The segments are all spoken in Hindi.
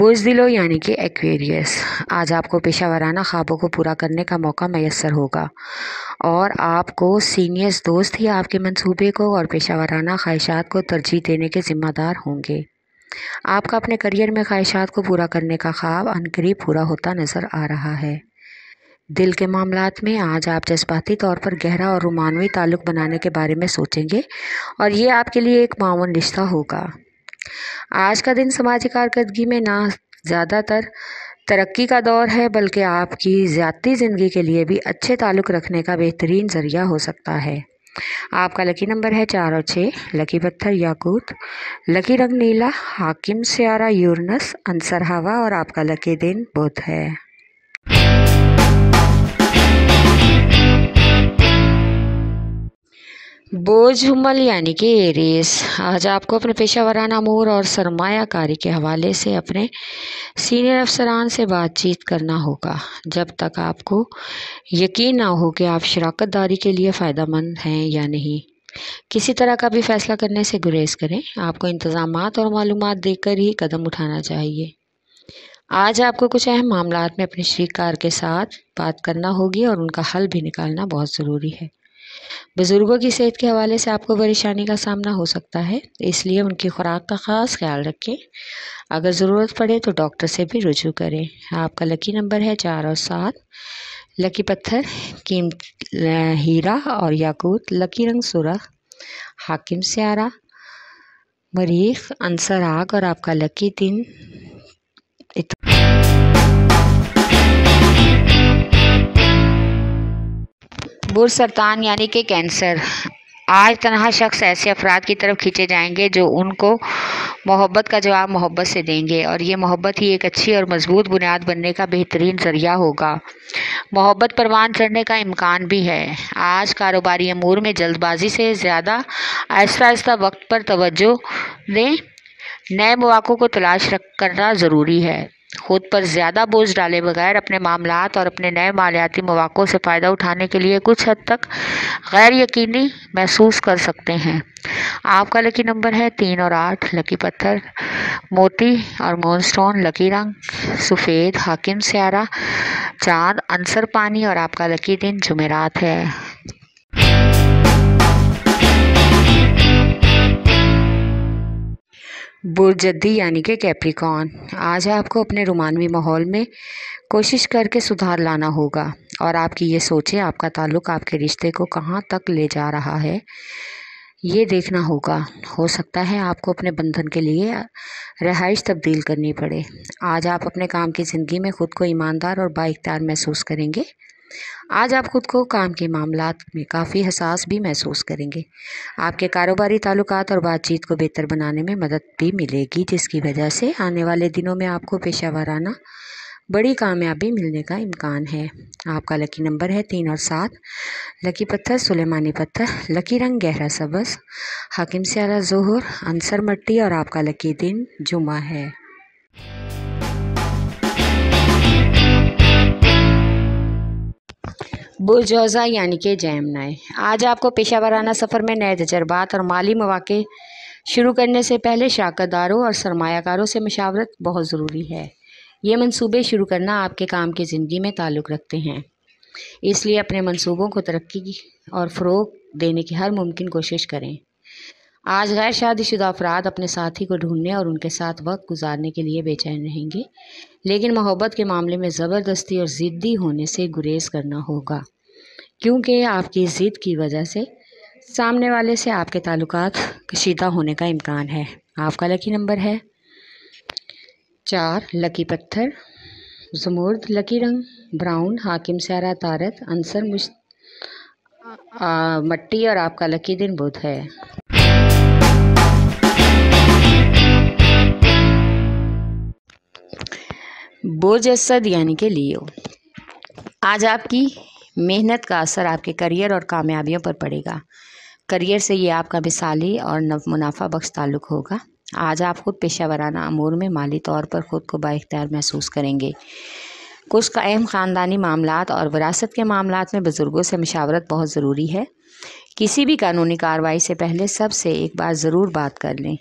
बुज़दिलो यानी कि एक्वेरियस, आज आपको पेशा-वराना ख्वाबों को पूरा करने का मौका मैसर होगा और आपको सीनियर्स दोस्त ही आपके मंसूबे को और पेशा-वराना ख्वाहिशात को तरजीह देने के ज़िम्मेदार होंगे। आपका अपने करियर में ख्वाहिशात को पूरा करने का ख्वाब अनकरीब पूरा होता नज़र आ रहा है। दिल के मामलात में आज आप जज्बाती तौर पर गहरा और रोमानवी ताल्लुक़ बनाने के बारे में सोचेंगे और ये आपके लिए एक मामून रिश्ता होगा। आज का दिन समाजी कारकर्दगी में ना ज़्यादातर तरक्की का दौर है, बल्कि आपकी ज़ाती ज़िंदगी के लिए भी अच्छे ताल्लुक़ रखने का बेहतरीन ज़रिया हो सकता है। आपका लकी नंबर है 4 और 6, लकी पत्थर याकूत, लकी रंग नीला, हाकिम सियारा यूरनस, अंसर हवा और आपका लकी दिन बुध है। बोझ हुमल यानी कि एरीज, आज आपको अपने पेशा-वराना अमूर और सरमायाकारी के हवाले से अपने सीनियर अफसरान से बातचीत करना होगा। जब तक आपको यकीन ना हो कि आप शराकतदारी के लिए फ़ायदेमंद हैं या नहीं, किसी तरह का भी फ़ैसला करने से गुरेज करें। आपको इंतज़ामात और मालूमात देकर ही कदम उठाना चाहिए। आज आपको कुछ अहम मामलात में अपने शरीकार के साथ बात करना होगी और उनका हल भी निकालना बहुत ज़रूरी है। बुज़ुर्गों की सेहत के हवाले से आपको परेशानी का सामना हो सकता है, इसलिए उनकी खुराक का ख़ास ख्याल रखें। अगर ज़रूरत पड़े तो डॉक्टर से भी रुजू करें। आपका लकी नंबर है 4 और 7, लकी पत्थर कीमती हीरा और याकूत, लकी रंग सुर्ख, हाकिम सियारा, मरीख, अंसर आग और आपका लकी दिन बुर्ज सरतान यानी कि कैंसर, आज तनहा शख्स ऐसे अफराद की तरफ खींचे जाएंगे जो उनको मोहब्बत का जवाब मोहब्बत से देंगे और ये मोहब्बत ही एक अच्छी और मजबूत बुनियाद बनने का बेहतरीन ज़रिया होगा। मोहब्बत परवान चढ़ने का इम्कान भी है। आज कारोबारी अमूर में जल्दबाजी से ज़्यादा आहिस्ता आहिस्ता वक्त पर तवज्जो दें। नए मौक़ों को तलाश करना ज़रूरी है। खुद पर ज़्यादा बोझ डाले बगैर अपने मामलात और अपने नए मालियाती मौक़ों से फ़ायदा उठाने के लिए कुछ हद तक गैर यकीनी महसूस कर सकते हैं। आपका लकी नंबर है 3 और 8, लकी पत्थर मोती और मूनस्टोन, लकी रंग सफ़ेद, हाकिम सियारा, चाँद, अंसर पानी और आपका लकी दिन जुमेरात है। बुर्जदी यानी कि कैप्रिकॉन, आज आपको अपने रोमानवी माहौल में कोशिश करके सुधार लाना होगा और आपकी ये सोचें आपका ताल्लुक़ आपके रिश्ते को कहाँ तक ले जा रहा है, ये देखना होगा। हो सकता है आपको अपने बंधन के लिए रहाइश तब्दील करनी पड़े। आज आप अपने काम की ज़िंदगी में ख़ुद को ईमानदार और बाइख्तियार महसूस करेंगे। आज आप ख़ुद को काम के मामलात में काफ़ी हसास भी महसूस करेंगे। आपके कारोबारी ताल्लुकात और बातचीत को बेहतर बनाने में मदद भी मिलेगी, जिसकी वजह से आने वाले दिनों में आपको पेशा-वराना बड़ी कामयाबी मिलने का इम्कान है। आपका लकी नंबर है 3 और 7, लकी पत्थर सुलेमानी पत्थर, लकी रंग गहरा सब्ज़, हाकिम सियारा ज़ोहर, अंसर मट्टी और आपका लकी दिन जुमा है। बुर्जौज़ा यानी कि जेमिनी, आज आपको पेशा-वराना सफ़र में नए तजर्बात और माली मौक़े शुरू करने से पहले शराकतदारों और सरमायाकारों से मशावरत बहुत ज़रूरी है। ये मंसूबे शुरू करना आपके काम की ज़िंदगी में ताल्लुक़ रखते हैं, इसलिए अपने मंसूबों को तरक्की और फ़रोग़ देने की हर मुमकिन कोशिश करें। आज गैर शादीशुदा अफराद अपने साथी को ढूंढने और उनके साथ वक्त गुजारने के लिए बेचैन रहेंगे, लेकिन मोहब्बत के मामले में ज़बरदस्ती और ज़िद्दी होने से गुरेज करना होगा, क्योंकि आपकी ज़िद की वजह से सामने वाले से आपके ताल्लुकात कशीदा होने का इम्कान है। आपका लकी नंबर है 4, लकी पत्थर ज़मुर्द, लकी रंग ब्राउन, हाकिम सियारा तारत, अंसर मट्टी और आपका लकी दिन बुध है। बुर्ज असद यानी कि लियो, आज आपकी मेहनत का असर आपके करियर और कामयाबियों पर पड़ेगा। करियर से ये आपका मिसाली और मुनाफा बख्श ताल्लुक़ होगा। आज आप खुद पेशा-वराना अमूर में माली तौर पर ख़ुद को बाइख्तियार महसूस करेंगे। कुछ अहम ख़ानदानी मामलात और विरासत के मामलात में बुज़ुर्गों से मशावरत बहुत ज़रूरी है। किसी भी कानूनी कार्रवाई से पहले सबसे एक बार ज़रूर बात कर लें।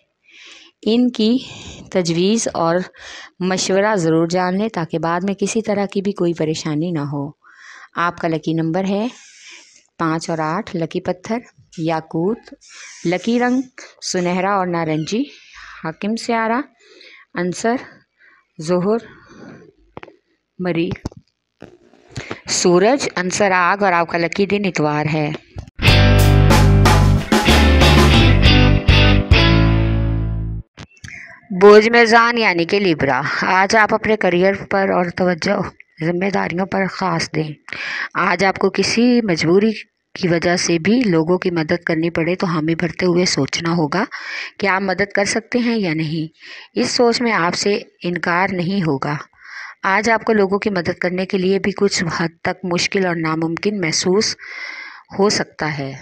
इनकी तजवीज़ और मशवरा ज़रूर जान लें ताकि बाद में किसी तरह की भी कोई परेशानी ना हो। आपका लकी नंबर है 5 और 8। लकी पत्थर याकूत। लकी रंग सुनहरा और नारंगी। हाकिम स्यारा अंसर ज़ोहर मरीख सूरज अंसर आग और आपका लकी दिन इतवार है। बोझ मेज़ान यानी कि लिब्रा, आज आप अपने करियर पर और तवज्जो जिम्मेदारियों पर ख़ास दें। आज आपको किसी मजबूरी की वजह से भी लोगों की मदद करनी पड़े तो हामी भरते हुए सोचना होगा कि आप मदद कर सकते हैं या नहीं। इस सोच में आपसे इनकार नहीं होगा। आज आपको लोगों की मदद करने के लिए भी कुछ हद तक मुश्किल और नामुमकिन महसूस हो सकता है।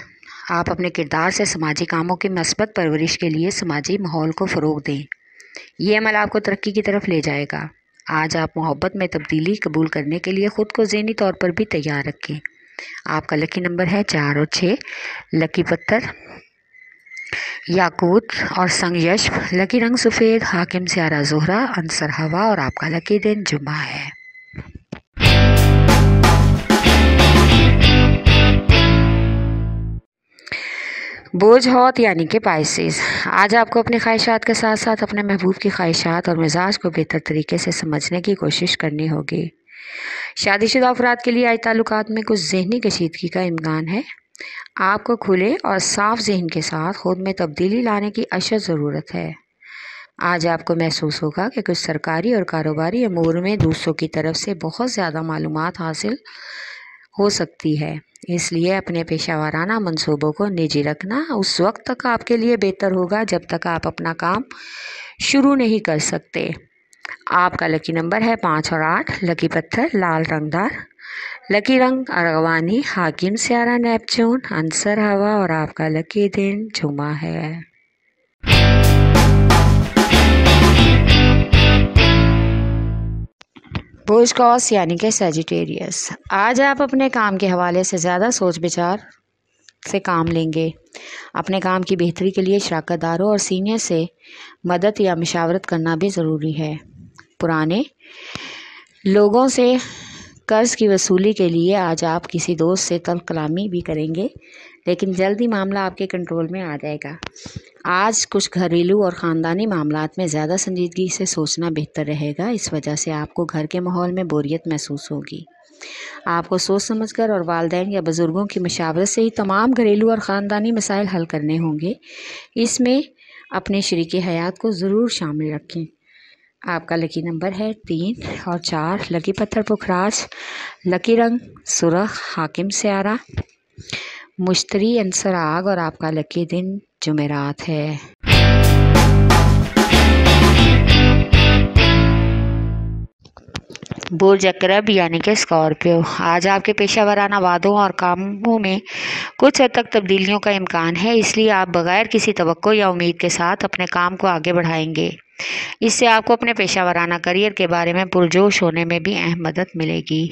आप अपने किरदार से समाजी कामों की मस्बत परवरिश के लिए समाजी माहौल को फ़रोग़ दें। ये अमल आपको तरक्की की तरफ ले जाएगा। आज आप मोहब्बत में तब्दीली कबूल करने के लिए ख़ुद को ज़हनी तौर पर भी तैयार रखें। आपका लकी नंबर है 4 और 6। लकी पत्थर याकूत और संग यश्ब। लकी रंग सफ़ेद। हाकिम स्यारा ज़ोहरा अंसर हवा और आपका लकी दिन जुम्मा है। बोझ हौत यानी कि पाइसेस, आज आपको अपनी ख्वाहिशात के साथ साथ अपने महबूब की ख्वाहिशात और मिजाज को बेहतर तरीके से समझने की कोशिश करनी होगी। शादीशुदा अफराद के लिए आए ताल्लुकात में कुछ ज़हनी कशीदगी का इम्कान है। आपको खुले और साफ ज़हन के साथ खुद में तब्दीली लाने की अशद ज़रूरत है। आज आपको महसूस होगा कि कुछ सरकारी और कारोबारी अमूर में दूसरों की तरफ से बहुत ज़्यादा मालूमात हासिल हो सकती है, इसलिए अपने पेशा वाराना मंसूबों को निजी रखना उस वक्त तक आपके लिए बेहतर होगा जब तक आप अपना काम शुरू नहीं कर सकते। आपका लकी नंबर है 5 और 8। लकी पत्थर लाल रंगदार। लकी रंग अरगवानी। हाकिम स्यारा नेपच्यून अंसर हवा और आपका लकी दिन जुमा है। बोझ कॉस यानी कि सजिटेरियस, आज आप अपने काम के हवाले से ज़्यादा सोच विचार से काम लेंगे। अपने काम की बेहतरी के लिए शराकतदारों और सीनियर से मदद या मशावरत करना भी ज़रूरी है। पुराने लोगों से कर्ज़ की वसूली के लिए आज आप किसी दोस्त से तल्ख़ कलामी भी करेंगे, लेकिन जल्द ही मामला आपके कंट्रोल में आ जाएगा। आज कुछ घरेलू और ख़ानदानी मामलात में ज़्यादा संजीदगी से सोचना बेहतर रहेगा। इस वजह से आपको घर के माहौल में बोरियत महसूस होगी। आपको सोच समझकर और वालिदैन या बुज़ुर्गों की मशावरत से ही तमाम घरेलू और ख़ानदानी मसाइल हल करने होंगे। इसमें अपने शरीके हयात को ज़रूर शामिल रखें। आपका लकी नंबर है 3 और 4। लकी पत्थर पुखराज। लकी रंग सुरख। हाकिम स्यारा मुश्तरी अंसर आग और आपका लकी दिन जुमेरात है। बुर्ज अकरब यानी कि स्कॉर्पियो, आज आपके पेशा वराना वादों और कामों में कुछ हद तक तब्दीलियों का इम्कान है, इसलिए आप बगैर किसी तवक्को या उम्मीद के साथ अपने काम को आगे बढ़ाएंगे। इससे आपको अपने पेशा वराना करियर के बारे में पुरजोश होने में भी अहम मदद मिलेगी।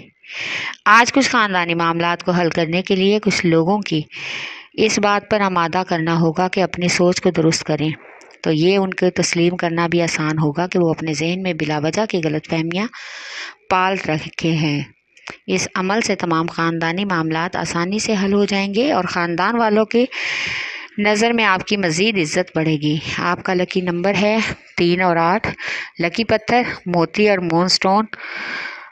आज कुछ ख़ानदानी मामलात को हल करने के लिए कुछ लोगों की इस बात पर आमादा करना होगा कि अपनी सोच को दुरुस्त करें, तो ये उनको तस्लीम करना भी आसान होगा कि वो अपने जहन में बिलावजह की गलतफहमियाँ पाल रखे हैं। इस अमल से तमाम ख़ानदानी मामलात आसानी से हल हो जाएंगे और ख़ानदान वालों के नज़र में आपकी मज़ीद इज़्ज़त बढ़ेगी। आपका लकी नंबर है 3 और 8। लकी पत्थर मोती और मूनस्टोन।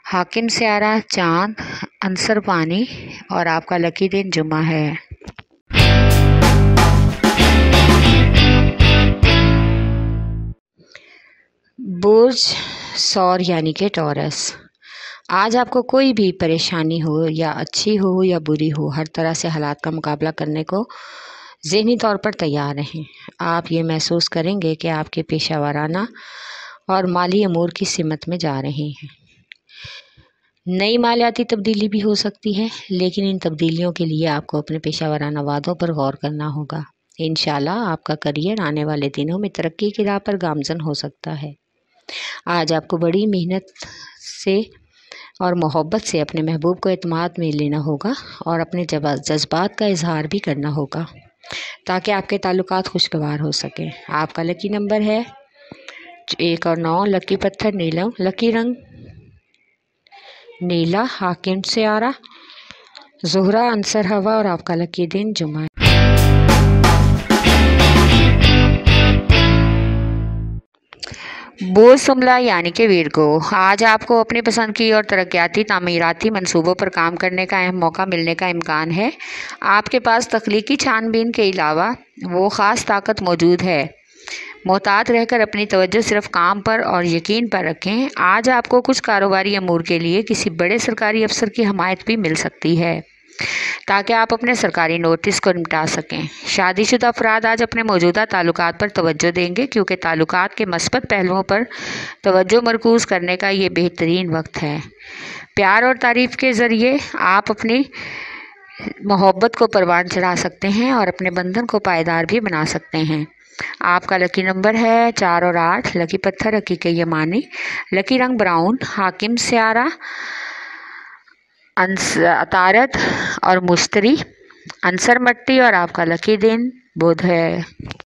हाकिम स्यारा चाँद अंसर पानी और आपका लकी दिन जुम्मा है। बुर्ज सौर यानी कि टॉरस, आज आपको कोई भी परेशानी हो या अच्छी हो या बुरी हो, हर तरह से हालात का मुकाबला करने को ज़हनी तौर पर तैयार रहें। आप ये महसूस करेंगे कि आपके पेशा वाराना और माली अमूर की सिमत में जा रहे हैं। नई मालियाती तब्दीली भी हो सकती है, लेकिन इन तब्दीलियों के लिए आपको अपने पेशा वाराना वादों पर गौर करना होगा। इंशाल्लाह आपका करियर आने वाले दिनों में तरक्की की राह पर गामज़न हो सकता है। आज आपको बड़ी मेहनत से और मोहब्बत से अपने महबूब को एतमाद में लेना होगा और अपने जज्बात का इजहार भी करना होगा ताकि आपके ताल्लुकात खुशगवार हो सकें। आपका लकी नंबर है 1 और 9, लकी पत्थर नीलम, लकी रंग नीला, हाकिम से आरा, ज़ोहरा, अंसर हवा और आपका लकी दिन जुमा। बोझ जुमला यानी कि वीरगो, आज आपको अपनी पसंद की और तरक्याती तामीराती मंसूबों पर काम करने का अहम मौका मिलने का इम्कान है। आपके पास तख्लीकी छानबीन के अलावा वो ख़ास ताकत मौजूद है। मोहतात रहकर अपनी तवज्जो सिर्फ काम पर और यकीन पर रखें। आज आपको कुछ कारोबारी अमूर के लिए किसी बड़े सरकारी अफसर की हमायत भी मिल सकती है ताकि आप अपने सरकारी नोटिस को निपटा सकें। शादीशुदा अफराद आज अपने मौजूदा ताल्लुकात पर तवज्जो देंगे क्योंकि ताल्लुकात के मस्बत पहलुओं पर तवज्जो मरकूज़ करने का ये बेहतरीन वक्त है। प्यार और तारीफ़ के ज़रिए आप अपनी मोहब्बत को परवान चढ़ा सकते हैं और अपने बंधन को पायदार भी बना सकते हैं। आपका लकी नंबर है 4 और 8, लकी पत्थर हकीक यमानी, लकी रंग ब्राउन, हाकिम स्यारा, अतारत और मुश्तरी, अंसर मट्टी और आपका लकी दिन बुध है।